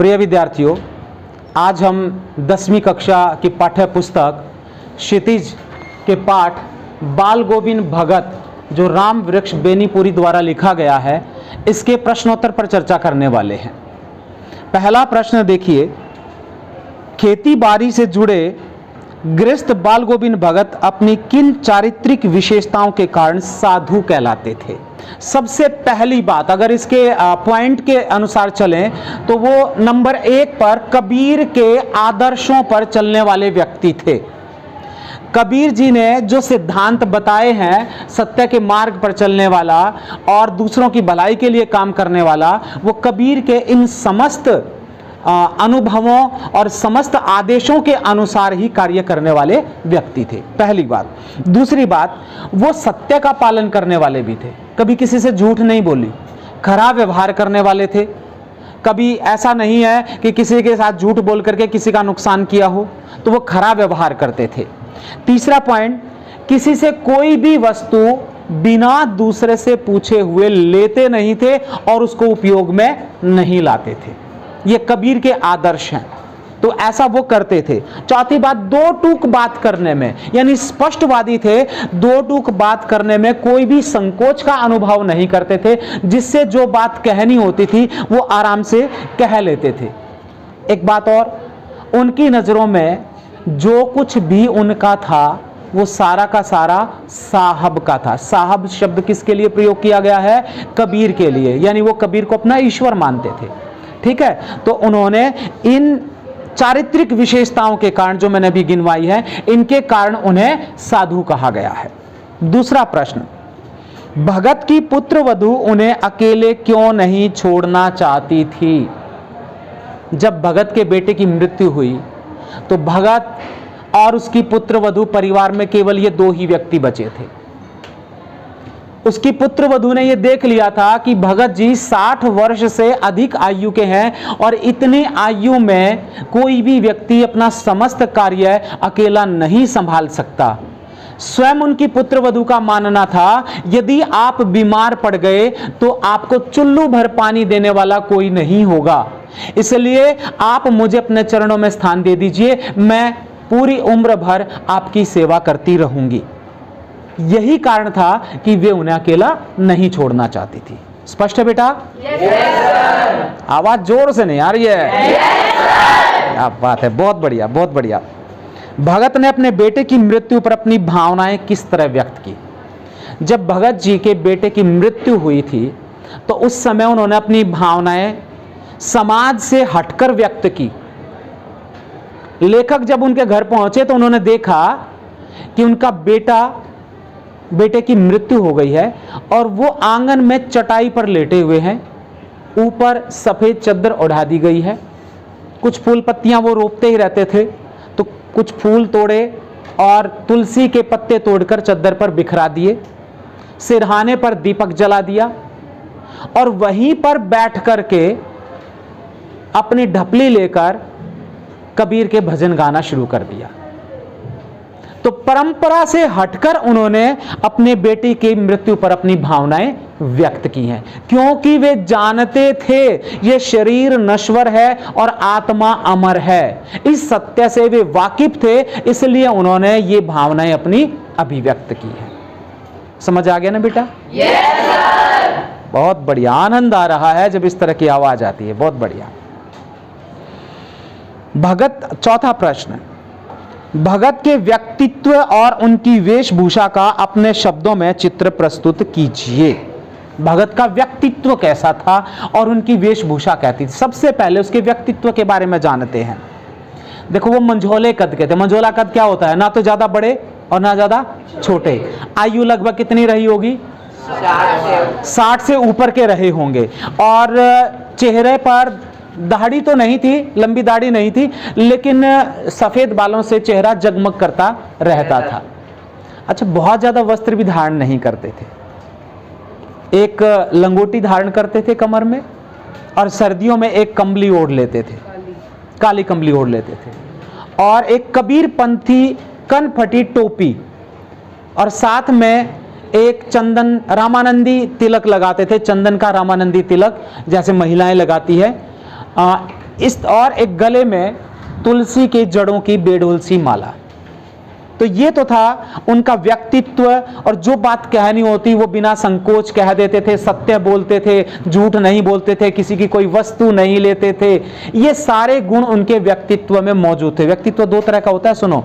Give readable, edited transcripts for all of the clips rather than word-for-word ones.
प्रिय विद्यार्थियों, आज हम 10वीं कक्षा की पाठ्य पुस्तक क्षितिज के पाठ बाल गोविंद भगत, जो राम वृक्ष बेनीपुरी द्वारा लिखा गया है, इसके प्रश्नोत्तर पर चर्चा करने वाले हैं। पहला प्रश्न देखिए, खेती बाड़ी से जुड़े गृहस्थ बाल गोविंद भगत अपनी किन चारित्रिक विशेषताओं के कारण साधु कहलाते थे? सबसे पहली बात, अगर इसके पॉइंट के अनुसार चलें तो वो नंबर 1 पर कबीर के आदर्शों पर चलने वाले व्यक्ति थे। कबीर जी ने जो सिद्धांत बताए हैं, सत्य के मार्ग पर चलने वाला और दूसरों की भलाई के लिए काम करने वाला, वो कबीर के इन समस्त अनुभवों और समस्त आदेशों के अनुसार ही कार्य करने वाले व्यक्ति थे, पहली बात। दूसरी बात, वो सत्य का पालन करने वाले भी थे, कभी किसी से झूठ नहीं बोली, खराब व्यवहार करने वाले थे। कभी ऐसा नहीं है कि किसी के साथ झूठ बोल करके किसी का नुकसान किया हो, तो वो खराब व्यवहार करते थे। तीसरा पॉइंट, किसी से कोई भी वस्तु बिना दूसरे से पूछे हुए लेते नहीं थे और उसको उपयोग में नहीं लाते थे। ये कबीर के आदर्श हैं, तो ऐसा वो करते थे। चौथी बात, दो टूक बात करने में, यानी स्पष्टवादी थे, दो टूक बात करने में कोई भी संकोच का अनुभव नहीं करते थे, जिससे जो बात कहनी होती थी वो आराम से कह लेते थे। एक बात और, उनकी नजरों में जो कुछ भी उनका था वो सारा का सारा साहब का था। साहब शब्द किसके लिए प्रयोग किया गया है? कबीर के लिए, यानी वो कबीर को अपना ईश्वर मानते थे। ठीक है, तो उन्होंने इन चारित्रिक विशेषताओं के कारण जो मैंने अभी गिनवाई है, इनके कारण उन्हें साधु कहा गया है। दूसरा प्रश्न, भगत की पुत्र वधू उन्हें अकेले क्यों नहीं छोड़ना चाहती थी? जब भगत के बेटे की मृत्यु हुई तो भगत और उसकी पुत्र वधू, परिवार में केवल ये 2 ही व्यक्ति बचे थे। उसकी पुत्र वधू ने यह देख लिया था कि भगत जी 60 वर्ष से अधिक आयु के हैं और इतनी आयु में कोई भी व्यक्ति अपना समस्त कार्य अकेला नहीं संभाल सकता। स्वयं उनकी पुत्र वधू का मानना था, यदि आप बीमार पड़ गए तो आपको चुल्लू भर पानी देने वाला कोई नहीं होगा, इसलिए आप मुझे अपने चरणों में स्थान दे दीजिए, मैं पूरी उम्र भर आपकी सेवा करती रहूंगी। यही कारण था कि वे उन्हें अकेला नहीं छोड़ना चाहती थी। स्पष्ट है बेटा? yes, आवाज जोर से नहीं आ रही है। yes, क्या बात है, बहुत बढ़िया, बहुत बढ़िया। भगत ने अपने बेटे की मृत्यु पर अपनी भावनाएं किस तरह व्यक्त की? जब भगत जी के बेटे की मृत्यु हुई थी तो उस समय उन्होंने अपनी भावनाएं समाज से हटकर व्यक्त की। लेखक जब उनके घर पहुंचे तो उन्होंने देखा कि उनका बेटे की मृत्यु हो गई है और वो आंगन में चटाई पर लेटे हुए हैं, ऊपर सफेद चादर ओढ़ा दी गई है। कुछ फूल पत्तियां वो रोपते ही रहते थे, तो कुछ फूल तोड़े और तुलसी के पत्ते तोड़कर चादर पर बिखरा दिए, सिरहाने पर दीपक जला दिया और वहीं पर बैठ करके अपनी ढपली लेकर कबीर के भजन गाना शुरू कर दिया। तो परंपरा से हटकर उन्होंने अपने बेटे की मृत्यु पर अपनी भावनाएं व्यक्त की हैं, क्योंकि वे जानते थे ये शरीर नश्वर है और आत्मा अमर है। इस सत्य से वे वाकिफ थे, इसलिए उन्होंने ये भावनाएं अपनी अभिव्यक्त की हैं। समझ आ गया ना बेटा? yes, sir। बहुत बढ़िया, आनंद आ रहा है जब इस तरह की आवाज आती है, बहुत बढ़िया। भगत, चौथा प्रश्न, भगत के व्यक्तित्व और उनकी वेशभूषा का अपने शब्दों में चित्र प्रस्तुत कीजिए। भगत का व्यक्तित्व कैसा था और उनकी वेशभूषा कैसी थी? सबसे पहले उसके व्यक्तित्व के बारे में जानते हैं। देखो, वो मंझोले कद के थे। मंझोला कद क्या होता है? ना तो ज्यादा बड़े और ना ज्यादा छोटे। आयु लगभग कितनी रही होगी? 60 से ऊपर के रहे होंगे। और चेहरे पर दाढ़ी तो नहीं थी, लंबी दाढ़ी नहीं थी, लेकिन सफेद बालों से चेहरा जगमग करता रहता था। अच्छा, बहुत ज्यादा वस्त्र भी धारण नहीं करते थे। एक लंगोटी धारण करते थे कमर में और सर्दियों में एक कंबली ओढ़ लेते थे, काली कंबली ओढ़ लेते थे, और एक कबीर पंथी कनफटी टोपी, और साथ में एक चंदन रामानंदी तिलक लगाते थे। चंदन का रामानंदी तिलक जैसे महिलाएं लगाती है, इस और एक गले में तुलसी के जड़ों की बेडोल सी माला। तो ये तो था उनका व्यक्तित्व, और जो बात कहनी होती वो बिना संकोच कह देते थे, सत्य बोलते थे, झूठ नहीं बोलते थे, किसी की कोई वस्तु नहीं लेते थे। ये सारे गुण उनके व्यक्तित्व में मौजूद थे। व्यक्तित्व दो तरह का होता है, सुनो।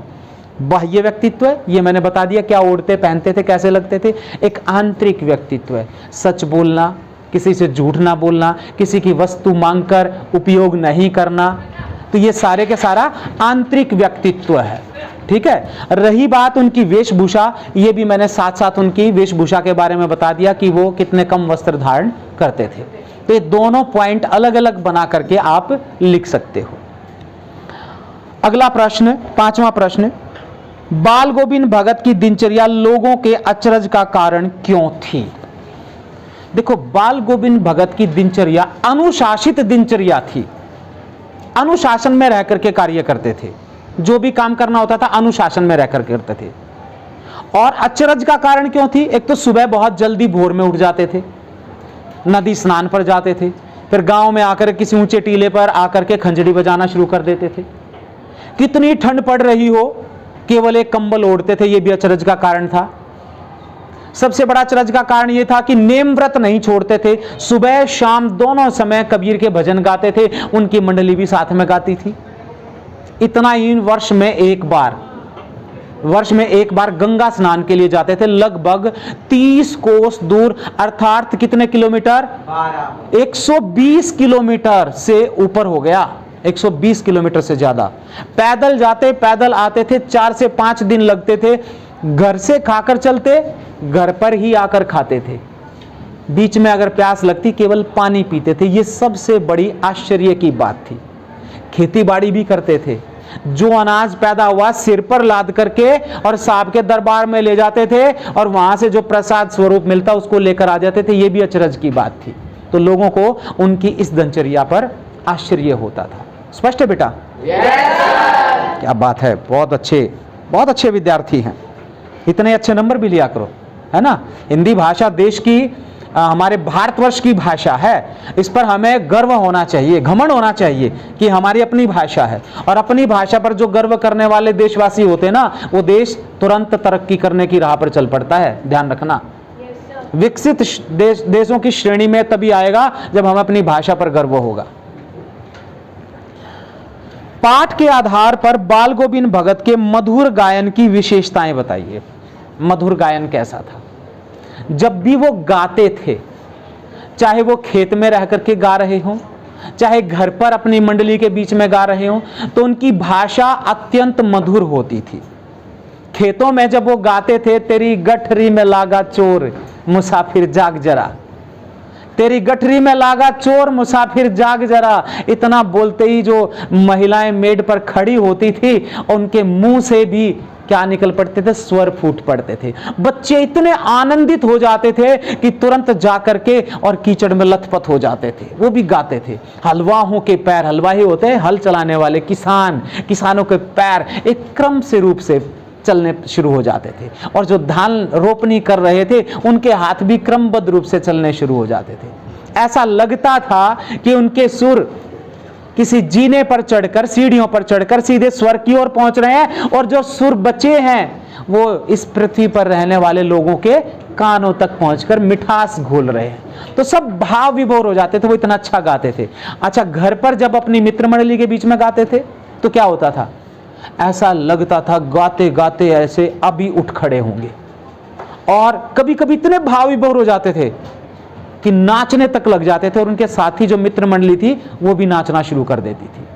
बाह्य व्यक्तित्व, ये मैंने बता दिया क्या ओढ़ते पहनते थे, कैसे लगते थे। एक आंतरिक व्यक्तित्व है, सच बोलना, किसी से झूठ ना बोलना, किसी की वस्तु मांगकर उपयोग नहीं करना। तो ये सारे के सारा आंतरिक व्यक्तित्व है, ठीक है। रही बात उनकी वेशभूषा, ये भी मैंने साथ साथ उनकी वेशभूषा के बारे में बता दिया कि वो कितने कम वस्त्र धारण करते थे। तो ये दोनों पॉइंट अलग अलग बना करके आप लिख सकते हो। अगला प्रश्न, पांचवा प्रश्न, बाल गोविंद भगत की दिनचर्या लोगों के अचरज का कारण क्यों थी? देखो, बाल गोविंद भगत की दिनचर्या अनुशासित दिनचर्या थी। अनुशासन में रह करके कार्य करते थे, जो भी काम करना होता था अनुशासन में रहकर करते थे। और अचरज का कारण क्यों थी? एक तो सुबह बहुत जल्दी भोर में उठ जाते थे, नदी स्नान पर जाते थे, फिर गांव में आकर किसी ऊंचे टीले पर आकर के खंजड़ी बजाना शुरू कर देते थे। कितनी ठंड पड़ रही हो, केवल एक कंबल ओढ़ते थे, यह भी अचरज का कारण था। सबसे बड़ा अचरज का कारण यह था कि नेम व्रत नहीं छोड़ते थे, सुबह शाम दोनों समय कबीर के भजन गाते थे, उनकी मंडली भी साथ में गाती थी। इतना ही, वर्ष में एक बार गंगा स्नान के लिए जाते थे, लगभग 30 कोस दूर, अर्थात कितने किलोमीटर? 120 किलोमीटर से ऊपर हो गया, 120 किलोमीटर से ज्यादा। पैदल जाते पैदल आते थे, 4 से 5 दिन लगते थे। घर से खाकर चलते, घर पर ही आकर खाते थे। बीच में अगर प्यास लगती केवल पानी पीते थे। ये सबसे बड़ी आश्चर्य की बात थी। खेती बाड़ी भी करते थे, जो अनाज पैदा हुआ सिर पर लाद करके और साहब के दरबार में ले जाते थे, और वहां से जो प्रसाद स्वरूप मिलता उसको लेकर आ जाते थे। ये भी अचरज की बात थी। तो लोगों को उनकी इस दिनचर्या पर आश्चर्य होता था। स्पष्ट है बेटा? क्या बात है, बहुत अच्छे विद्यार्थी हैं। इतने अच्छे नंबर भी लिया करो, है ना। हिंदी भाषा देश की, हमारे भारतवर्ष की भाषा है। इस पर हमें गर्व होना चाहिए, घमंड होना चाहिए कि हमारी अपनी भाषा है। और अपनी भाषा पर जो गर्व करने वाले देशवासी होते हैं ना, वो देश तुरंत तरक्की करने की राह पर चल पड़ता है। ध्यान रखना, विकसित देशों की श्रेणी में तभी आएगा जब हमें अपनी भाषा पर गर्व होगा। पाठ के आधार पर बाल गोविंद भगत के मधुर गायन की विशेषताएं बताइए। मधुर गायन कैसा था? जब भी वो गाते थे, चाहे वो खेत में रह करके गा रहे हों, चाहे घर पर अपनी मंडली के बीच में गा रहे हों, तो उनकी भाषा अत्यंत मधुर होती थी। खेतों में जब वो गाते थे, तेरी गठरी में लागा चोर मुसाफिर जाग जरा, तेरी गठरी में लागा चोर मुसाफिर जाग जरा, इतना बोलते ही जो महिलाएं मेड पर खड़ी होती थी, उनके मुंह से भी क्या निकल पड़ते थे? स्वर फूट पड़ते थे। बच्चे इतने आनंदित हो जाते थे कि तुरंत जाकर के और कीचड़ में लथपथ हो जाते थे। वो भी गाते थे। हलवाहों के पैर, हलवाही होते हैं हल चलाने वाले किसान, किसानों के पैर एक क्रम से रूप से चलने शुरू हो जाते थे। और जो धान रोपनी कर रहे थे, उनके हाथ भी क्रमबद्ध रूप से चलने शुरू हो जाते थे। ऐसा लगता था कि उनके सुर किसी जीने पर चढ़कर, सीढ़ियों पर चढ़कर सीधे स्वर की ओर पहुंच रहे हैं, और जो सुर बचे हैं वो इस पृथ्वी पर रहने वाले लोगों के कानों तक पहुंचकर मिठास घोल रहे हैं। तो सब भाव विभोर हो जाते थे, वो इतना अच्छा गाते थे। अच्छा, घर पर जब अपनी मित्र मंडली के बीच में गाते थे तो क्या होता था? ऐसा लगता था गाते गाते ऐसे अभी उठ खड़े होंगे। और कभी कभी इतने भाव विभोर हो जाते थे कि नाचने तक लग जाते थे, और उनके साथी जो मित्र मंडली थी वो भी नाचना शुरू कर देती थी।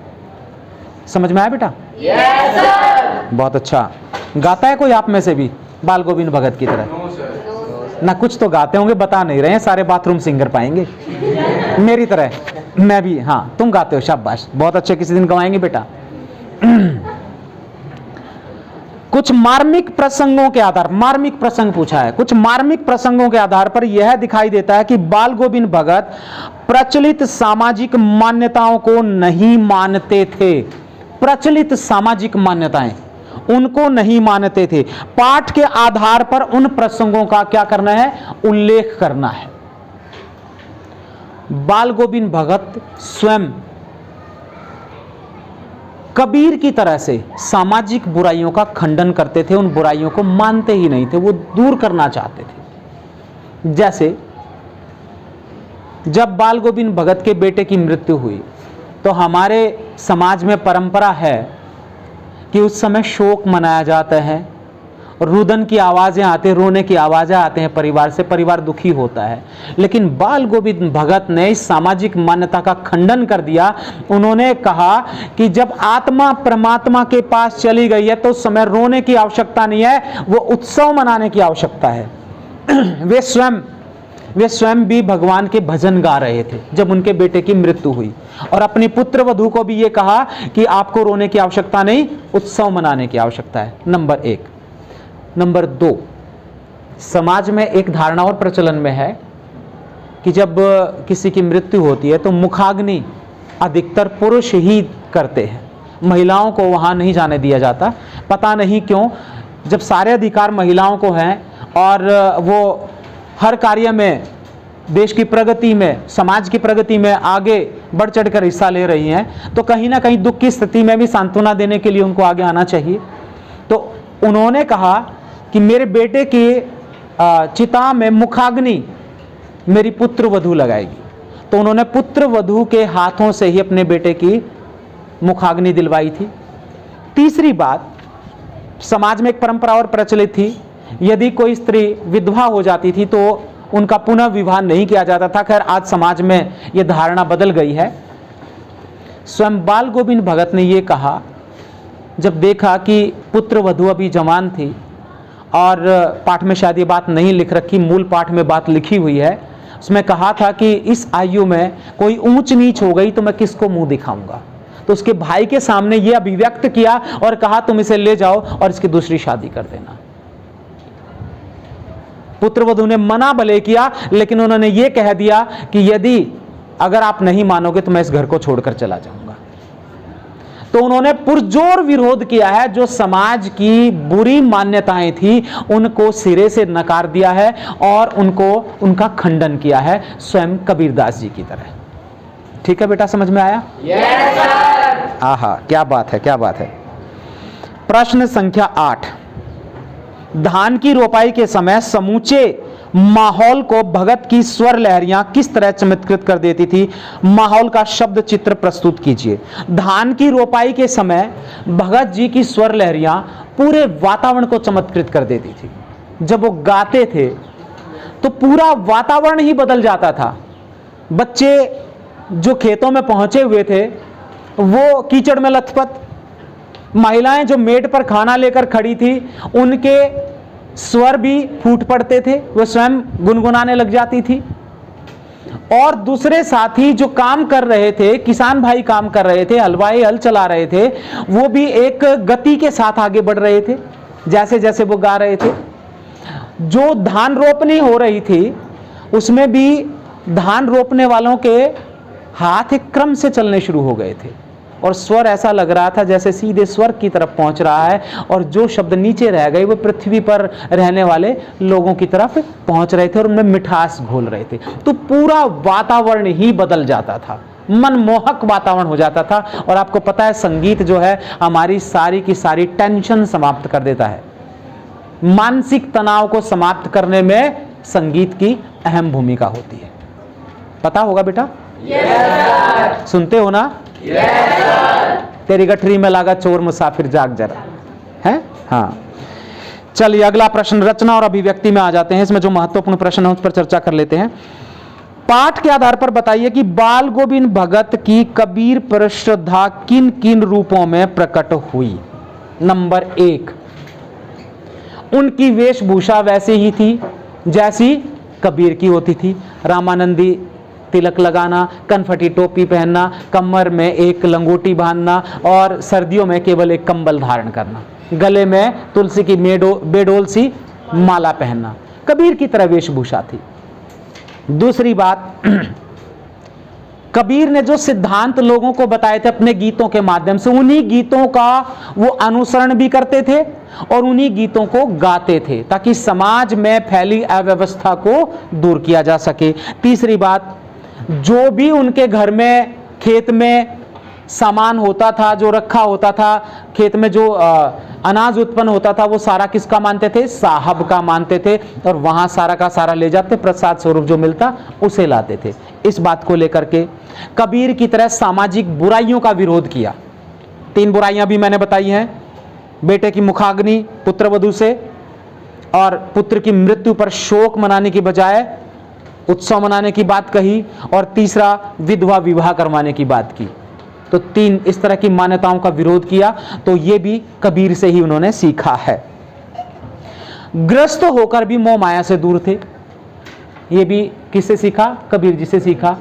समझ में आया बेटा? yes, sir। बहुत अच्छा। गाता है कोई आप में से भी बाल गोविंद भगत की तरह? no, ना कुछ तो गाते होंगे, बता नहीं रहे हैं, सारे बाथरूम सिंगर पाएंगे मेरी तरह। मैं भी, हाँ तुम गाते हो, शाबाश, बहुत अच्छे, किसी दिन गवाएंगे बेटा। कुछ मार्मिक प्रसंगों के आधार, मार्मिक प्रसंग पूछा है, कुछ मार्मिक प्रसंगों के आधार पर यह दिखाई देता है कि बाल गोविंद भगत प्रचलित सामाजिक मान्यताओं को नहीं मानते थे। प्रचलित सामाजिक मान्यताएं उनको नहीं मानते थे। पाठ के आधार पर उन प्रसंगों का क्या करना है? उल्लेख करना है। बाल गोविंद भगत स्वयं कबीर की तरह से सामाजिक बुराइयों का खंडन करते थे, उन बुराइयों को मानते ही नहीं थे, वो दूर करना चाहते थे। जैसे जब बाल गोविंद भगत के बेटे की मृत्यु हुई तो हमारे समाज में परंपरा है कि उस समय शोक मनाया जाता है, रुदन की आवाज़ें आती हैं, रोने की आवाज़ें आते हैं परिवार से, परिवार दुखी होता है। लेकिन बाल गोविंद भगत ने इस सामाजिक मान्यता का खंडन कर दिया। उन्होंने कहा कि जब आत्मा परमात्मा के पास चली गई है तो उस समय रोने की आवश्यकता नहीं है, वो उत्सव मनाने की आवश्यकता है। वे स्वयं भी भगवान के भजन गा रहे थे जब उनके बेटे की मृत्यु हुई, और अपनी पुत्र वधू को भी ये कहा कि आपको रोने की आवश्यकता नहीं, उत्सव मनाने की आवश्यकता है। नंबर 1। नंबर 2, समाज में एक धारणा और प्रचलन में है कि जब किसी की मृत्यु होती है तो मुखाग्नि अधिकतर पुरुष ही करते हैं, महिलाओं को वहाँ नहीं जाने दिया जाता। पता नहीं क्यों, जब सारे अधिकार महिलाओं को हैं और वो हर कार्य में, देश की प्रगति में, समाज की प्रगति में आगे बढ़ चढ़कर हिस्सा ले रही हैं, तो कहीं ना कहीं दुख की स्थिति में भी सांत्वना देने के लिए उनको आगे आना चाहिए। तो उन्होंने कहा कि मेरे बेटे की चिता में मुखाग्नि मेरी पुत्र वधू लगाएगी, तो उन्होंने पुत्र वधू के हाथों से ही अपने बेटे की मुखाग्नि दिलवाई थी। तीसरी बात, समाज में एक परंपरा और प्रचलित थी, यदि कोई स्त्री विधवा हो जाती थी तो उनका पुनः विवाह नहीं किया जाता था। खैर आज समाज में यह धारणा बदल गई है। स्वयं बाल गोविंद भगत ने यह कहा, जब देखा कि पुत्र वधू अभी जवान थी, और पाठ में शायद ये बात नहीं लिख रखी, मूल पाठ में बात लिखी हुई है, उसमें कहा था कि इस आयु में कोई ऊंच नीच हो गई तो मैं किसको मुंह दिखाऊंगा। तो उसके भाई के सामने ये अभिव्यक्त किया और कहा तुम इसे ले जाओ और इसकी दूसरी शादी कर देना। पुत्र वधू ने मना भले किया, लेकिन उन्होंने ये कह दिया कि यदि अगर आप नहीं मानोगे तो मैं इस घर को छोड़कर चला जाऊंगा। तो उन्होंने पुरजोर विरोध किया है, जो समाज की बुरी मान्यताएं थी उनको सिरे से नकार दिया है और उनका खंडन किया है, स्वयं कबीरदास जी की तरह। ठीक है बेटा, समझ में आया? Yes sir. आहा, क्या बात है, क्या बात है। प्रश्न संख्या 8, धान की रोपाई के समय समूचे माहौल को भगत की स्वर लहरियां किस तरह चमत्कृत कर देती थी? माहौल का शब्द चित्र प्रस्तुत कीजिए। धान की रोपाई के समय भगत जी की स्वर लहरियां पूरे वातावरण को चमत्कृत कर देती थी। जब वो गाते थे तो पूरा वातावरण ही बदल जाता था। बच्चे जो खेतों में पहुंचे हुए थे वो कीचड़ में लथपथ, महिलाएं जो मेड पर खाना लेकर खड़ी थी उनके स्वर भी फूट पड़ते थे, वो स्वयं गुनगुनाने लग जाती थी। और दूसरे साथी जो काम कर रहे थे, किसान भाई काम कर रहे थे, हलवाई हल चला रहे थे, वो भी एक गति के साथ आगे बढ़ रहे थे जैसे जैसे वो गा रहे थे। जो धान रोपनी हो रही थी उसमें भी धान रोपने वालों के हाथ एक क्रम से चलने शुरू हो गए थे और स्वर ऐसा लग रहा था जैसे सीधे स्वर्ग की तरफ पहुंच रहा है, और जो शब्द नीचे रह गए वो पृथ्वी पर रहने वाले लोगों की तरफ पहुंच रहे थे और उनमें मिठास घोल रहे थे। तो पूरा वातावरण ही बदल जाता था, मनमोहक वातावरण हो जाता था। और आपको पता है संगीत जो है हमारी सारी की सारी टेंशन समाप्त कर देता है। मानसिक तनाव को समाप्त करने में संगीत की अहम भूमिका होती है। पता होगा बेटा? यस। सुनते हो ना? यस। तेरी गठरी में लागा चोर मुसाफिर जाग जरा, है? हाँ, चलिए अगला प्रश्न रचना और अभिव्यक्ति में आ जाते हैं। इसमें जो महत्वपूर्ण प्रश्न है उस पर चर्चा कर लेते हैं। पाठ के आधार पर बताइए कि बाल गोविंद भगत की कबीर पर श्रद्धा किन किन रूपों में प्रकट हुई। नंबर 1, उनकी वेशभूषा वैसे ही थी जैसी कबीर की होती थी। रामानंदी तिलक लगाना, कनफटी टोपी पहनना, कमर में एक लंगोटी बांधना और सर्दियों में केवल एक कंबल धारण करना, गले में तुलसी की बेडोल सी माला पहनना, कबीर की तरह वेशभूषा थी। दूसरी बात, कबीर ने जो सिद्धांत लोगों को बताए थे अपने गीतों के माध्यम से, उन्हीं गीतों का वो अनुसरण भी करते थे और उन्हीं गीतों को गाते थे ताकि समाज में फैली अव्यवस्था को दूर किया जा सके। तीसरी बात, जो भी उनके घर में, खेत में सामान होता था, जो रखा होता था खेत में, जो अनाज उत्पन्न होता था, वो सारा किसका मानते थे? साहब का मानते थे, और वहां सारा का सारा ले जाते, प्रसाद स्वरूप जो मिलता उसे लाते थे। इस बात को लेकर के कबीर की तरह सामाजिक बुराइयों का विरोध किया। 3 बुराइयां भी मैंने बताई हैं, बेटे की मुखाग्नि पुत्र वधू से, और पुत्र की मृत्यु पर शोक मनाने की बजाय उत्सव मनाने की बात कही, और तीसरा विधवा विवाह करवाने की बात की। तो 3 इस तरह की मान्यताओं का विरोध किया, तो ये भी कबीर से ही उन्होंने सीखा है। ग्रस्त होकर भी मोह माया से दूर थे, ये भी किससे सीखा? कबीर जी से सीखा।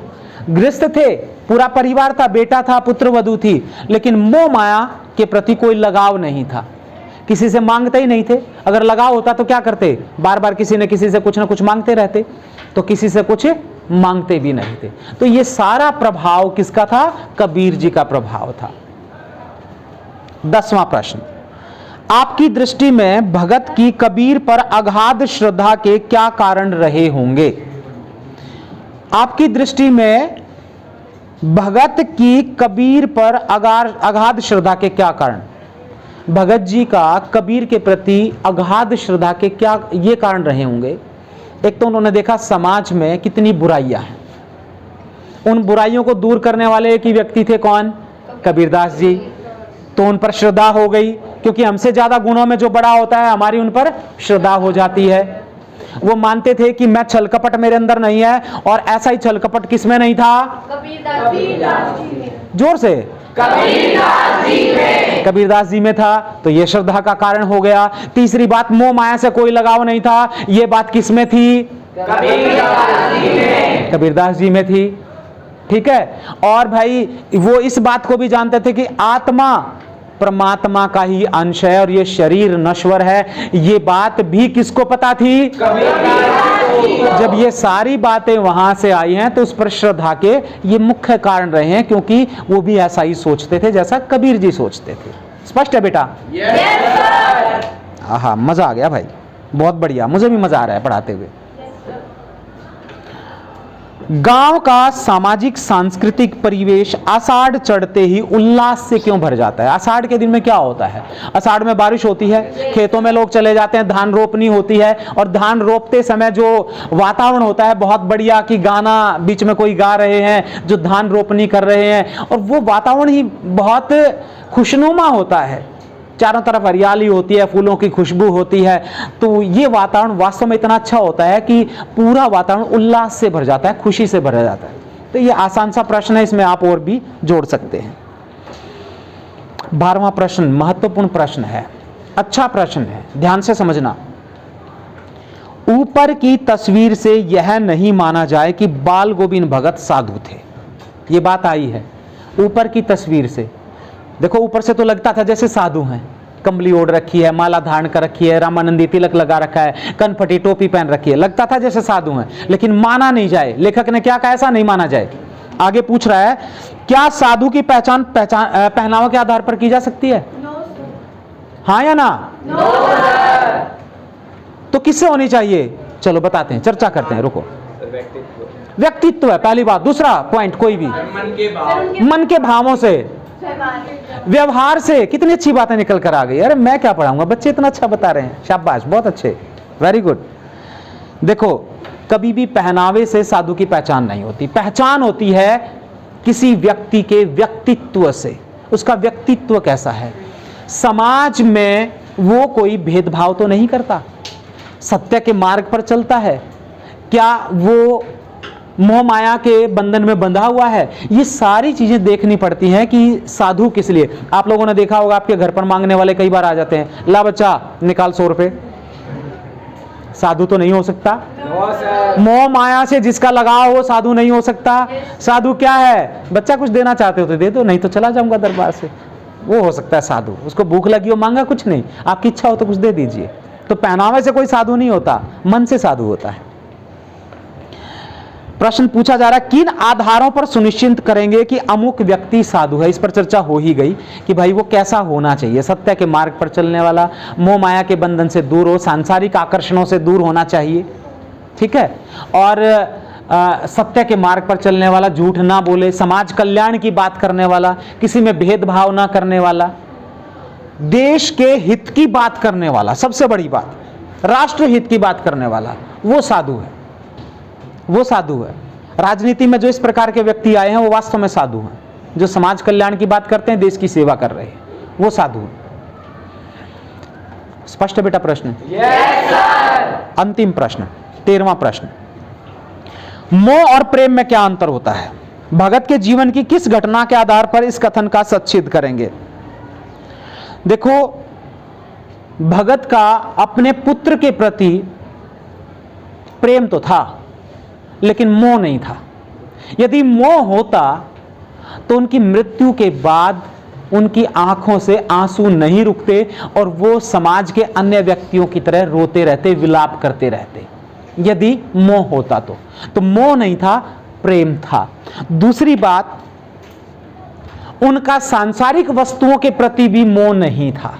ग्रस्त थे, पूरा परिवार था, बेटा था, पुत्र वधू थी, लेकिन मोह माया के प्रति कोई लगाव नहीं था, किसी से मांगते ही नहीं थे। अगर लगाव होता तो क्या करते? बार बार किसी न किसी से कुछ ना कुछ मांगते रहते, तो किसी से कुछ मांगते भी नहीं थे। तो ये सारा प्रभाव किसका था? कबीर जी का प्रभाव था। 10वां प्रश्न, आपकी दृष्टि में भगत की कबीर पर अगाध श्रद्धा के क्या कारण रहे होंगे? आपकी दृष्टि में भगत की कबीर पर अगाध श्रद्धा के क्या कारण? भगत जी का कबीर के प्रति अगाध श्रद्धा के क्या ये कारण रहे होंगे? एक तो उन्होंने देखा समाज में कितनी बुराइयां हैं, उन बुराइयों को दूर करने वाले एक ही व्यक्ति थे, कौन? कबीरदास जी। तो उन पर श्रद्धा हो गई, क्योंकि हमसे ज्यादा गुणों में जो बड़ा होता है हमारी उन पर श्रद्धा हो जाती है। वो मानते थे कि मैं छल कपट मेरे अंदर नहीं है, और ऐसा ही छल कपट किसमें नहीं था? कबीरदास जी। जोर से, कबीरदास जी में था। तो ये श्रद्धा का कारण हो गया। तीसरी बात, मोह माया से कोई लगाव नहीं था, ये बात किसमें थी? कबीरदास जी में थी। ठीक है। और भाई वो इस बात को भी जानते थे कि आत्मा परमात्मा का ही अंश है और ये शरीर नश्वर है, ये बात भी किसको पता थी? जब ये सारी बातें वहां से आई हैं तो उस पर श्रद्धा के ये मुख्य कारण रहे हैं, क्योंकि वो भी ऐसा ही सोचते थे जैसा कबीर जी सोचते थे। स्पष्ट है बेटा? हाँ, मजा आ गया भाई, बहुत बढ़िया, मुझे भी मजा आ रहा है पढ़ाते हुए। गांव का सामाजिक सांस्कृतिक परिवेश आषाढ़ चढ़ते ही उल्लास से क्यों भर जाता है? आषाढ़ के दिन में क्या होता है? आषाढ़ में बारिश होती है, खेतों में लोग चले जाते हैं, धान रोपनी होती है, और धान रोपते समय जो वातावरण होता है बहुत बढ़िया, कि गाना बीच में कोई गा रहे हैं जो धान रोपनी कर रहे हैं, और वो वातावरण ही बहुत खुशनुमा होता है, चारों तरफ हरियाली होती है, फूलों की खुशबू होती है। तो ये वातावरण वास्तव में इतना अच्छा होता है कि पूरा वातावरण उल्लास से भर जाता है, खुशी से भर जाता है। तो ये आसान सा प्रश्न है, इसमें आप और भी जोड़ सकते हैं। 12वां प्रश्न महत्वपूर्ण प्रश्न है, अच्छा प्रश्न है, ध्यान से समझना। ऊपर की तस्वीर से यह नहीं माना जाए कि बाल गोविंद भगत साधु थे। ये बात आई है ऊपर की तस्वीर से। देखो ऊपर से तो लगता था जैसे साधु हैं, कंबली ओढ़ रखी है, माला धारण कर रखी है, रामानंदी तिलक लगा रखा है, कनफटी टोपी पहन रखी है, लगता था जैसे साधु हैं, लेकिन माना नहीं जाए। लेखक ने क्या कहा? ऐसा नहीं माना जाए। आगे पूछ रहा है, क्या साधु की पहचान पहनावा के आधार पर की जा सकती है? हाँ या ना? तो किससे होनी चाहिए? चलो बताते हैं, चर्चा करते हैं, रुको। व्यक्तित्व है पहली बात। दूसरा पॉइंट, कोई भी मन के भावों से, व्यवहार से। कितनी अच्छी बातें निकल कर आ गई। अरे मैं क्या पढ़ाऊंगा, बच्चे इतना अच्छा बता रहे हैं, शाबाश, बहुत अच्छे, वेरी गुड। देखो कभी भी पहनावे से साधु की पहचान नहीं होती। पहचान होती है किसी व्यक्ति के व्यक्तित्व से। उसका व्यक्तित्व कैसा है, समाज में वो कोई भेदभाव तो नहीं करता, सत्य के मार्ग पर चलता है, क्या वो मोह माया के बंधन में बंधा हुआ है। ये सारी चीजें देखनी पड़ती हैं कि साधु किस लिए। आप लोगों ने देखा होगा आपके घर पर मांगने वाले कई बार आ जाते हैं, ला बच्चा निकाल 100 रुपए। साधु तो नहीं हो सकता। मोह माया से जिसका लगाव हो साधु नहीं हो सकता। साधु क्या है? बच्चा कुछ देना चाहते हो तो दे दो, नहीं तो चला जाऊंगा दरबार से, वो हो सकता है साधु। उसको भूख लगी हो, मांगा कुछ नहीं, आपकी इच्छा हो तो कुछ दे दीजिए। तो पहनावे से कोई साधु नहीं होता, मन से साधु होता है। प्रश्न पूछा जा रहा है, किन आधारों पर सुनिश्चित करेंगे कि अमुक व्यक्ति साधु है? इस पर चर्चा हो ही गई कि भाई वो कैसा होना चाहिए, सत्य के मार्ग पर चलने वाला, मोह माया के बंधन से दूर हो, सांसारिक आकर्षणों से दूर होना चाहिए, ठीक है। और सत्य के मार्ग पर चलने वाला, झूठ ना बोले, समाज कल्याण की बात करने वाला, किसी में भेदभाव ना करने वाला, देश के हित की बात करने वाला, सबसे बड़ी बात राष्ट्र हित की बात करने वाला, वो साधु है। वो साधु है। राजनीति में जो इस प्रकार के व्यक्ति आए हैं वो वास्तव में साधु हैं, जो समाज कल्याण की बात करते हैं, देश की सेवा कर रहे हैं, वो साधु हैं। स्पष्ट है बेटा प्रश्न? Yes sir. अंतिम प्रश्न, 13वां प्रश्न, मोह और प्रेम में क्या अंतर होता है? भगत के जीवन की किस घटना के आधार पर इस कथन का सच्छेद करेंगे? देखो, भगत का अपने पुत्र के प्रति प्रेम तो था, लेकिन मोह नहीं था। यदि मोह होता तो उनकी मृत्यु के बाद उनकी आंखों से आंसू नहीं रुकते और वो समाज के अन्य व्यक्तियों की तरह रोते रहते, विलाप करते रहते। यदि मोह होता तो मोह नहीं था, प्रेम था। दूसरी बात, उनका सांसारिक वस्तुओं के प्रति भी मोह नहीं था।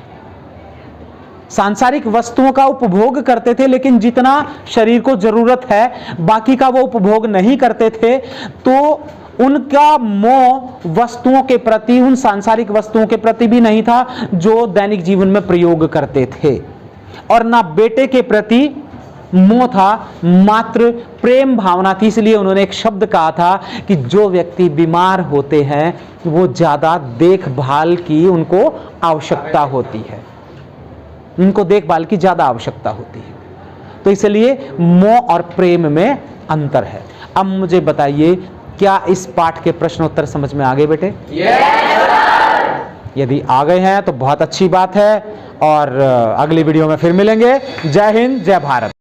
सांसारिक वस्तुओं का उपभोग करते थे, लेकिन जितना शरीर को जरूरत है बाकी का वो उपभोग नहीं करते थे। तो उनका मोह वस्तुओं के प्रति, उन सांसारिक वस्तुओं के प्रति भी नहीं था जो दैनिक जीवन में प्रयोग करते थे, और ना बेटे के प्रति मोह था, मात्र प्रेम भावना थी। इसलिए उन्होंने एक शब्द कहा था कि जो व्यक्ति बीमार होते हैं वो ज्यादा देखभाल की उनको आवश्यकता होती है, उनको देखभाल की ज्यादा आवश्यकता होती है। तो इसलिए मोह और प्रेम में अंतर है। अब मुझे बताइए, क्या इस पाठ के प्रश्नोत्तर समझ में आ गए बेटे? यदि आ गए हैं तो बहुत अच्छी बात है, और अगली वीडियो में फिर मिलेंगे। जय हिंद, जय भारत।